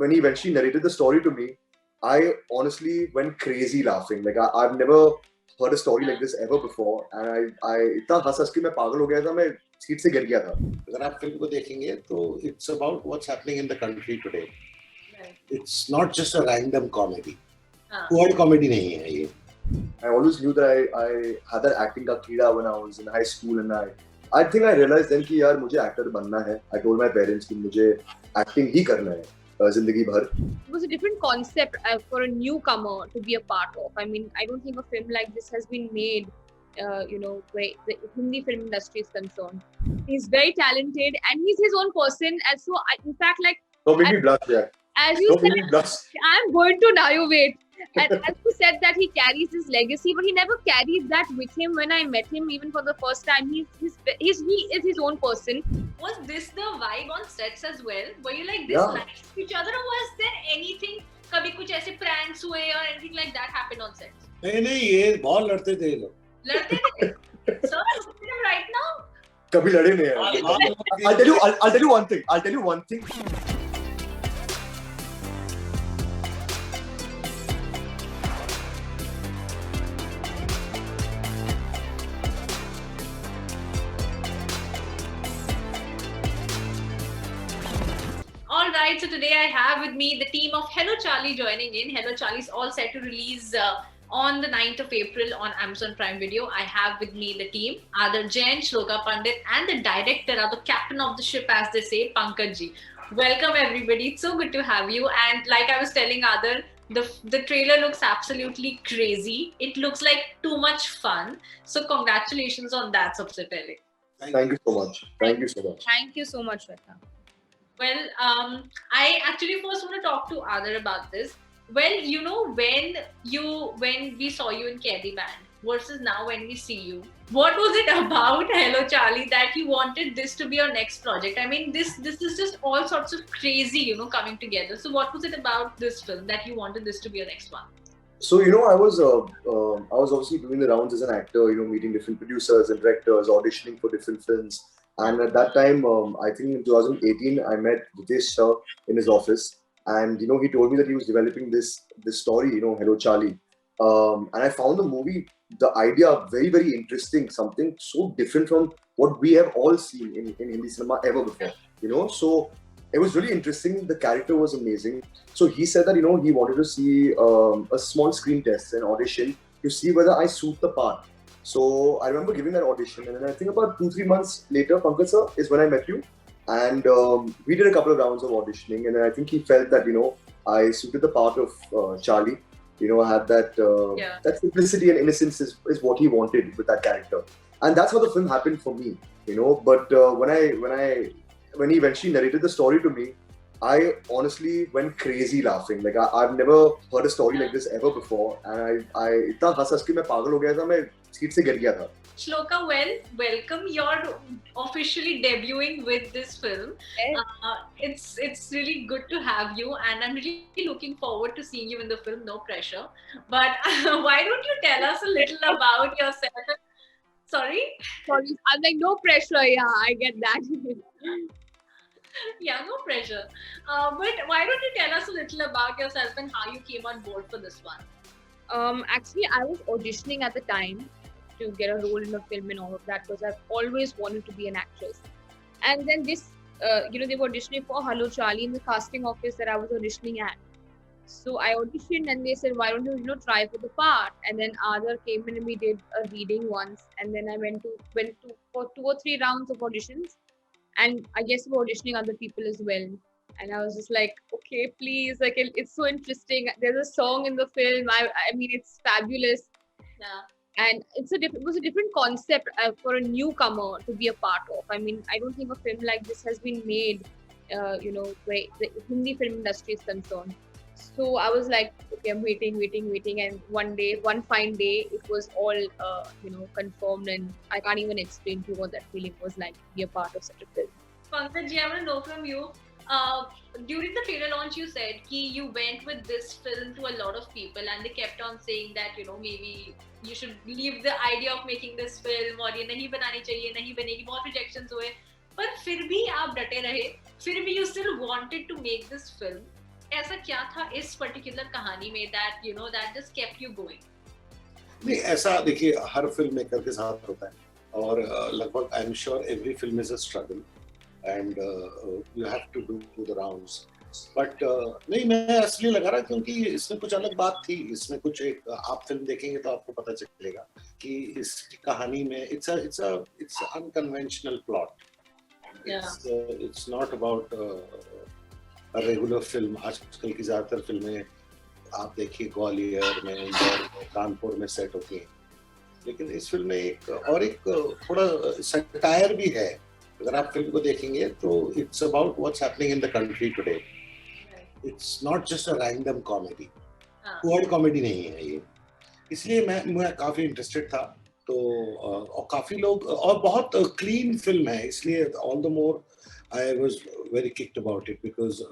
when he eventually narrated the story to me, I honestly went crazy laughing. Like I've never heard a story like this ever before, and I इतना हंस हंस के मैं पागल हो गया था, मैं सीट से गिर गया था. अगर आप फिल्म को देखेंगे तो it's about what's happening in the country today. Right. It's not just a random comedy. Word comedy नहीं है ये. I always knew that I had that acting का कीड़ा when I was in high school, and I think I realized then कि यार मुझे actor बनना है. I told my parents कि मुझे acting ही करना है जिंदगी भर. It was a different concept for a newcomer to be a part of. I mean, I don't think a film like this has been made, where the Hindi film industry is concerned. He's very talented and he's his own person. And so, in fact, like... Don't make me blush, yeah. As you Don't make me said, blush. I'm going to Nayovate. And as you said that he carries his legacy, but he never carried that with him when I met him, even for the first time. He is his own person. Was this the vibe on sets as well? Were you like this Yeah. nice to each other, or was there anything, कभी कुछ ऐसे pranks हुए or anything like that happened on sets? नहीं ये बहुत लड़ते थे ये लोग. लड़ते थे? Sir, look at him right now. कभी लड़े नहीं हैं. I'll tell you one thing. Alright, so today I have with me the team of Hello Charlie joining in. Hello Charlie is all set to release on the 9th of April on Amazon Prime Video. I have with me the team, Adar Jain, Shloka Pandit, and the director, or the captain of the ship as they say, Pankaj Ji. Welcome everybody, it's so good to have you. And like I was telling Adar, the trailer looks absolutely crazy. It looks like too much fun. So congratulations on that, sabse pehle. Thank you so much. Thank you so much. Thank you so much, Shweta. Well, I actually first want to talk to Adar about this. Well, you know, when we saw you in Kaidi Band versus now when we see you, what was it about Hello Charlie that you wanted this to be your next project? I mean, this is just all sorts of crazy, you know, coming together. So what was it about this film that you wanted this to be your next one? So I was obviously doing the rounds as an actor, meeting different producers and directors, auditioning for different films. And at that time, I think in 2018, I met Ritesh Shah in his office, and he told me that he was developing this story, Hello Charlie. And I found the movie, the idea very, very interesting, something so different from what we have all seen in Hindi cinema ever before, So it was really interesting. The character was amazing. So he said that, he wanted to see a small screen test, an audition, to see whether I suit the part. So I remember giving that audition, and then I think about 2-3 months later, Pankaj sir, is when I met you, and we did a couple of rounds of auditioning, and I think he felt that I suited the part of Charlie. I had that that simplicity and innocence is what he wanted with that character, and that's how the film happened for me. But when he eventually narrated the story to me, I honestly went crazy laughing. Like I've never heard a story like this ever before, and I इतना हंस हंस के मैं पागल हो गया था, मैं सीट से गिर गया था. Shloka, well, welcome. You're officially debuting with this film. It's really good to have you, and I'm really looking forward to seeing you in the film. No pressure, but why don't you tell us a little about yourself? Sorry, I'm like, no pressure. Yeah, I get that. Yeah, no pressure. But why don't you tell us a little about yourself and how you came on board for this one? Actually, I was auditioning at the time to get a role in a film and all of that because I've always wanted to be an actress. And then this, they were auditioning for Hello Charlie in the casting office that I was auditioning at. So I auditioned and they said, why don't you, try for the part? And then Adar came in and we did a reading once. And then I went to for 2 or 3 rounds of auditions. And I guess we were auditioning other people as well. And I was just like, okay, please, like it's so interesting. There's a song in the film. I mean, it's fabulous. Yeah. And it was a different concept for a newcomer to be a part of. I mean, I don't think a film like this has been made, where the Hindi film industry is concerned. So I was like, okay, I'm waiting. And one fine day, it was all, confirmed. And I can't even explain to you what that feeling was like to be a part of such a film. Pankaj ji, I want to know from you, during the trailer launch, you said that you went with this film to a lot of people and they kept on saying that, maybe you should leave the idea of making this film or ये नहीं बनानी चाहिए, नहीं बनेगी, बहुत rejections हुए. But फिर भी आप डटे रहे, फिर भी you still wanted to make this film. ऐसा क्या था इस पर्टिकुलर कहानी में that you know that just kept you going? नहीं, ऐसा देखिए हर फिल्म मेकर के साथ होता है, और लगभग I am sure every film is a struggle and you have to do the rounds, but नहीं, मैं इसलिए लगा रहा क्योंकि इसमें कुछ अलग बात थी, इसमें कुछ एक, आप फिल्म देखेंगे तो आपको पता चलेगा कि इस कहानी में it's unconventional plot, it's not about regular film. आजकल की ज्यादातर फिल्में आप देखिए ग्वालियर में, इंदौर में, कानपुर में सेट होती हैं, लेकिन इस फिल्म में एक थोड़ा सटायर भी है। अगर आप फिल्म को देखेंगे तो it's about what's happening in the country today, it's not just a random comedy, word comedy नहीं है ये, इसलिए मैं काफी इंटरेस्टेड था। तो और काफी लोग, और बहुत क्लीन फिल्म है, इसलिए all the more I was very kicked about it because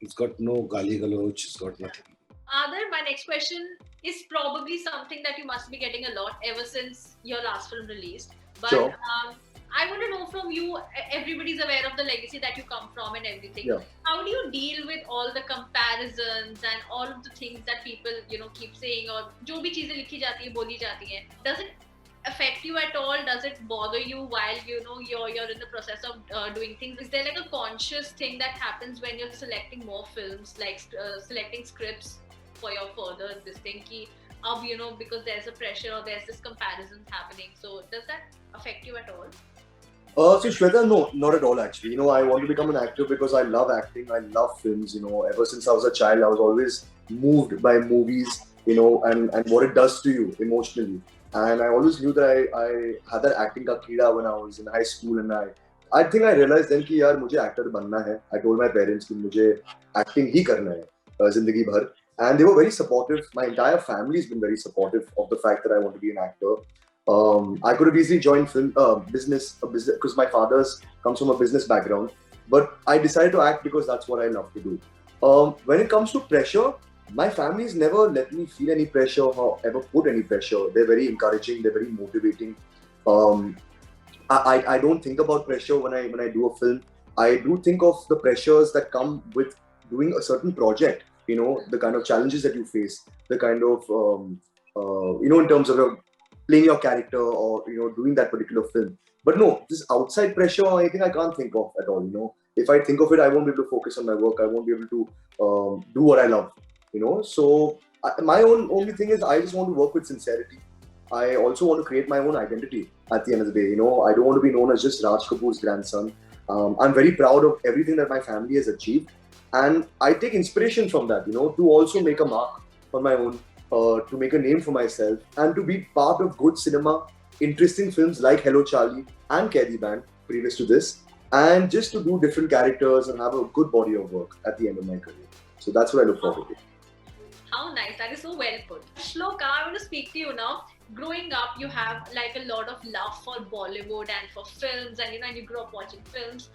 it's got no gali galoch, it's got nothing. Adar, my next question is probably something that you must be getting a lot ever since your last film released. But Sure. I want to know from you, everybody's aware of the legacy that you come from and everything. Yeah. How do you deal with all the comparisons and all of the things that people, you know, keep saying, or जो भी चीजें लिखी जाती है, बोली जाती हैं, does it affect you at all? Does it bother you while you know you're in the process of doing things? Is there like a conscious thing that happens when you're selecting more films, like selecting scripts for your further this thing ki you know, because there's a pressure or there's this comparison happening, so does that affect you at all? So Shweta, no, not at all actually. You know, I want to become an actor because I love acting, I love films, you know, ever since I was a child, I was always moved by movies, you know, and what it does to you emotionally. And I always knew that I had that acting ka keeda when I was in high school, and I think I realized then कि यार मुझे actor बनना है. I told my parents कि मुझे acting ही करना है जिंदगी भर, and they were very supportive. My entire family has been very supportive of the fact that I want to be an actor. I could have easily joined film business because my father's comes from a business background, but I decided to act because that's what I love to do. When it comes to pressure, my family's never let me feel any pressure or ever put any pressure. They're very encouraging, they're very motivating. I don't think about pressure when I do a film. I do think of the pressures that come with doing a certain project, you know, the kind of challenges that you face, the kind of you know, in terms of playing your character or, you know, doing that particular film. But no, this outside pressure or anything I can't think of at all, you know. If I think of it, I won't be able to focus on my work, I won't be able to do what I love, you know. So my only thing is I just want to work with sincerity. I also want to create my own identity at the end of the day, you know. I don't want to be known as just Raj Kapoor's grandson. I'm very proud of everything that my family has achieved, and I take inspiration from that, you know, to also make a mark on my own, to make a name for myself, and to be part of good cinema, interesting films like Hello Charlie and Kaidi Band previous to this, and just to do different characters and have a good body of work at the end of my career. So that's what I look forward to. How nice, that is so well put. Shloka, I want to speak to you now. Growing up, you have like a lot of love for Bollywood and for films, and you know, and you grew up watching films.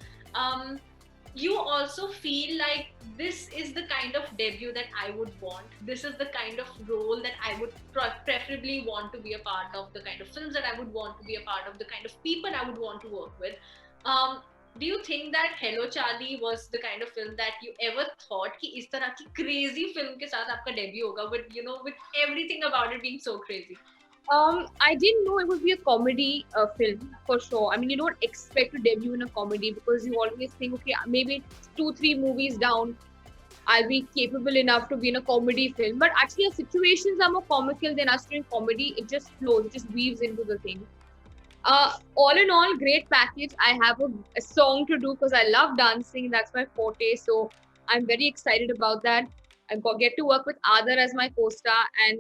You also feel like this is the kind of debut that I would want. This is the kind of role that I would preferably want to be a part of, the kind of films that I would want to be a part of, the kind of people I would want to work with. Do you think that Hello Charlie was the kind of film that you ever thought कि इस तरह की crazy film के साथ आपका debut होगा, with, you know, with everything about it being so crazy? I didn't know it would be a comedy film for sure. I mean, you don't expect to debut in a comedy because you always think, okay, maybe 2-3 movies down, I'll be capable enough to be in a comedy film. But actually, our situations are more comical than us doing comedy. It just flows, it just weaves into the thing. All in all, great package. I have a song to do because I love dancing. That's my forte. So I'm very excited about that. I get to work with Adar as my co-star, and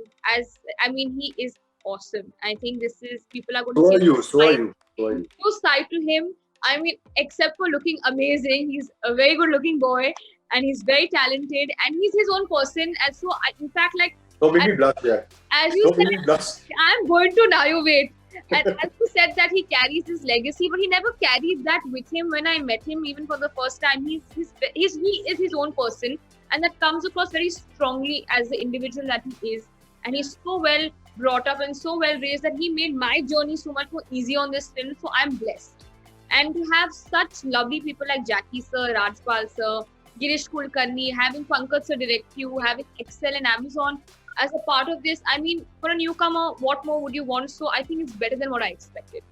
he is awesome. I think this is, people are going to see. So are you. No side to him. I mean, except for looking amazing, he's a very good looking boy, and he's very talented, and he's his own person. And so, in fact, like, don't make me blush, yeah. As you said, I'm going to now wait. And as you said that he carries his legacy, but he never carried that with him. When I met him, even for the first time, he is his own person, and that comes across very strongly as the individual that he is. And he's so well brought up and so well raised that he made my journey so much more easy on this film. So I'm blessed. And to have such lovely people like Jackie sir, Rajpal sir, Girish Kulkarni, having Pankaj Sir direct you, having Excel and Amazon as a part of this. I mean, for a newcomer, what more would you want? So I think it's better than what I expected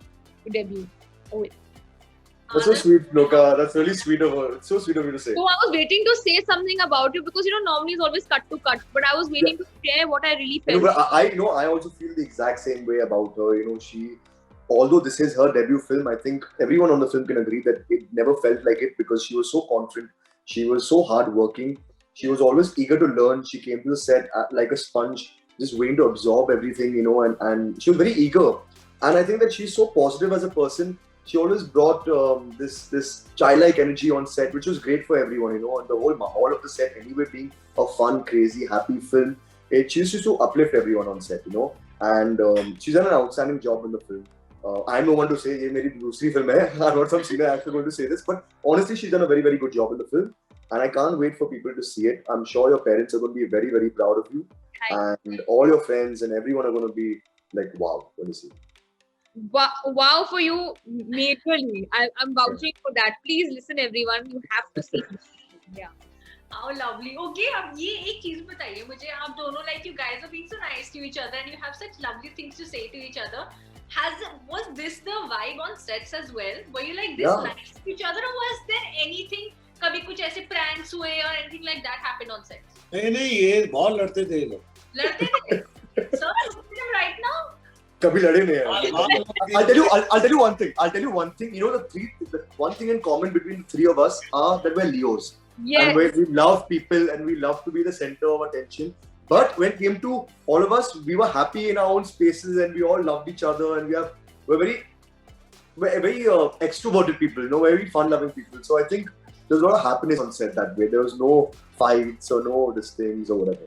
to debut. Oh, That's so sweet, Loka. That's really sweet of her. It's so sweet of you to say. so I was waiting to say something about you because normally it's always cut to cut, but I was waiting to share what I really You know, felt. but I also feel the exact same way about her. Although this is her debut film, I think everyone on the film can agree that it never felt like it because she was so confident. She was so hardworking. She was always eager to learn. She came to the set like a sponge, just waiting to absorb everything, and she was very eager. And I think that she's so positive as a person. She always brought this childlike energy on set, which was great for everyone, and the whole mahal of the set anyway being a fun, crazy, happy film. She used to uplift everyone on set, and she's done an outstanding job in the film. I'm no one to say ये मेरी दूसरी film है. I'm not some senior actor going to say this, but honestly, she's done a very, very good job in the film, and I can't wait for people to see it. I'm sure your parents are going to be very, very proud of you, and all your friends and everyone are going to be like, wow, when you see it. Wow for you, majorly. I'm vouching for that. Please listen, everyone. You have to see it. Yeah. How lovely. Okay, अब ये एक चीज बताइए मुझे, आप दोनों, like you guys are being so nice to each other and you have such lovely things to say to each other. Was this the vibe on sets as well? Were you like this nice to each other, or was there anything, कभी कुछ ऐसे pranks हुए or anything like that happened on sets? नहीं ये बहुत लड़ते थे ये लोग. लड़ते थे? Sir, look at him right now. कभी लड़े नहीं हैं. I'll tell you one thing. The one thing in common between the three of us are that we're Leos. Yes. And we love people and we love to be the center of attention. But when it came to all of us, we were happy in our own spaces and we all loved each other, and we're very extroverted people, very fun-loving people. So I think there's a lot of happiness on set that way. There was no fights or no these things or whatever.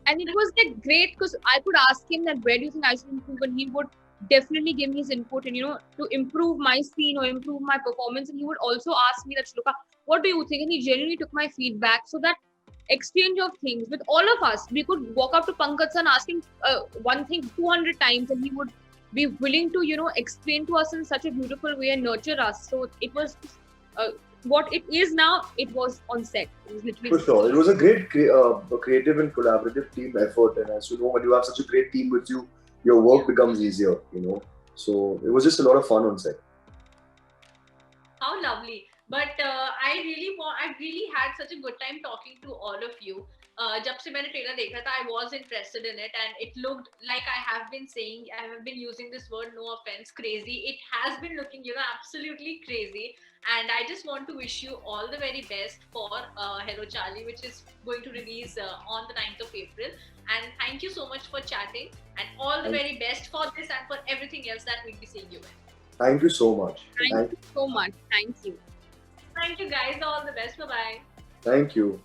And it was like great because I could ask him that where do you think I should improve, and he would definitely give me his input and to improve my scene or improve my performance. And he would also ask me that, Shloka, what do you think? And he genuinely took my feedback. So that exchange of things with all of us, we could walk up to Pankaj and ask him one thing 200 times, and he would be willing to explain to us in such a beautiful way and nurture us. So it was what it is now. It was on set. It was literally for sure. It was a great creative and collaborative team effort, and as you know, when you have such a great team with you, your work becomes easier. So it was just a lot of fun on set. How lovely. But I really had such a good time talking to all of you. जब से मैंने trailer देखा था, I was interested in it, and it looked like, I have been saying, I have been using this word, no offense, crazy. It has been looking, absolutely crazy. And I just want to wish you all the very best for Hello Charlie, which is going to release on the 9th of April. And thank you so much for chatting, and all the very best for this and for everything else that we'll be seeing you in. Thank you so much. Thank you so much. Thank you. Thank you guys. All the best. Bye-bye. Thank you.